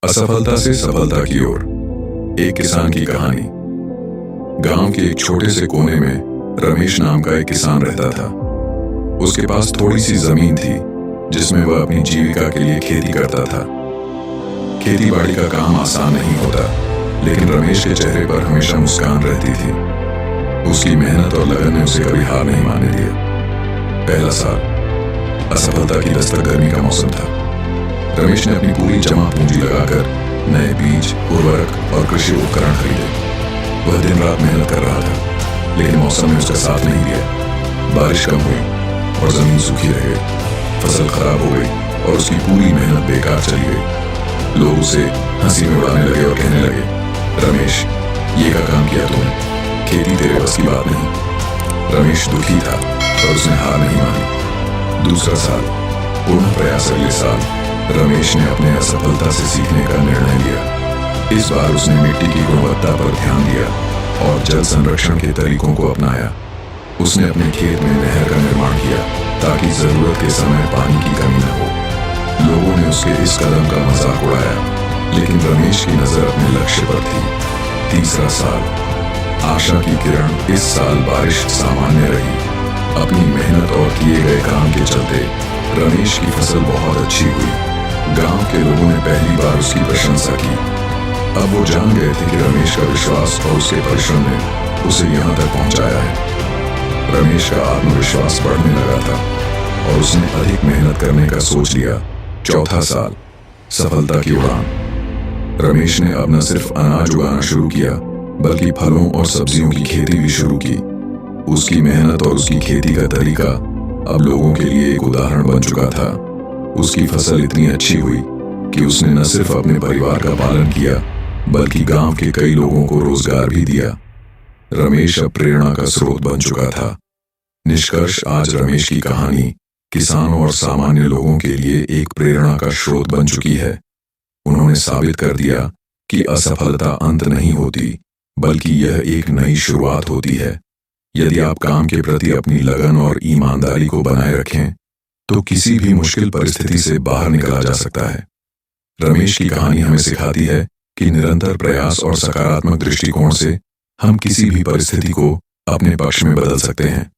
असफलता से सफलता की ओर, एक किसान की कहानी। गांव के एक छोटे से कोने में रमेश नाम का एक किसान रहता था। उसके पास थोड़ी सी जमीन थी जिसमें वह अपनी जीविका के लिए खेती करता था। खेती बाड़ी का काम आसान नहीं होता, लेकिन रमेश के चेहरे पर हमेशा मुस्कान रहती थी। उसकी मेहनत और लगन ने उसे कभी हार नहीं मानने दिया। पहला साल, असफलता की दस्तक गर्मी का मौसम था। रमेश ने अपनी पूरी जमा पूंजी लगाकर नए बीज, उर्वरक और कृषि उपकरण खरीदे। वह दिन रात मेहनत कर रहा था, लेकिन मौसम ने उसका साथ नहीं दिया। बारिश कम हुई और जमीन सूखी रह गई। फसल खराब हो गई और उसकी पूरी मेहनत बेकार चली गई। लोग उसे हंसी में उड़ाने लगे और कहने लगे, रमेश, ये क्या काम किया तूने? खेती तेरे बस की बात नहीं। रमेश दुखी था और उसने हार नहीं मानी। दूसरा साल, पूर्ण प्रयास। अगले साल रमेश ने अपने असफलता से सीखने का निर्णय लिया। इस बार उसने मिट्टी की गुणवत्ता पर ध्यान दिया और जल संरक्षण के तरीकों को अपनाया। उसने अपने खेत में नहर का निर्माण किया ताकि जरूरत के समय पानी की कमी न हो। लोगों ने उसके इस कदम का मजाक उड़ाया, लेकिन रमेश की नजर अपने लक्ष्य पर थी। तीसरा साल, आशा की किरण। इस साल बारिश सामान्य रही। अपनी मेहनत और किए गए काम के चलते रमेश की फसल बहुत अच्छी हुई। गांव के लोगों ने पहली बार उसकी प्रशंसा की। अब वो जान गए थे कि रमेश का विश्वास और उसके परिश्रम ने उसे यहाँ तक पहुंचाया है। रमेश का आत्मविश्वास बढ़ने लगा था और उसने अधिक मेहनत करने का सोच लिया। चौथा साल, सफलता की उड़ान। रमेश ने अब न सिर्फ अनाज उगाना शुरू किया, बल्कि फलों और सब्जियों की खेती भी शुरू की। उसकी मेहनत और उसकी खेती का तरीका अब लोगों के लिए एक उदाहरण बन चुका था। उसकी फसल इतनी अच्छी हुई कि उसने न सिर्फ अपने परिवार का पालन किया, बल्कि गांव के कई लोगों को रोजगार भी दिया। रमेश अब प्रेरणा का स्रोत बन चुका था। निष्कर्ष, आज रमेश की कहानी किसानों और सामान्य लोगों के लिए एक प्रेरणा का स्रोत बन चुकी है। उन्होंने साबित कर दिया कि असफलता अंत नहीं होती, बल्कि यह एक नई शुरुआत होती है। यदि आप काम के प्रति अपनी लगन और ईमानदारी को बनाए रखें, तो किसी भी मुश्किल परिस्थिति से बाहर निकला जा सकता है। रमेश की कहानी हमें सिखाती है कि निरंतर प्रयास और सकारात्मक दृष्टिकोण से हम किसी भी परिस्थिति को अपने पक्ष में बदल सकते हैं।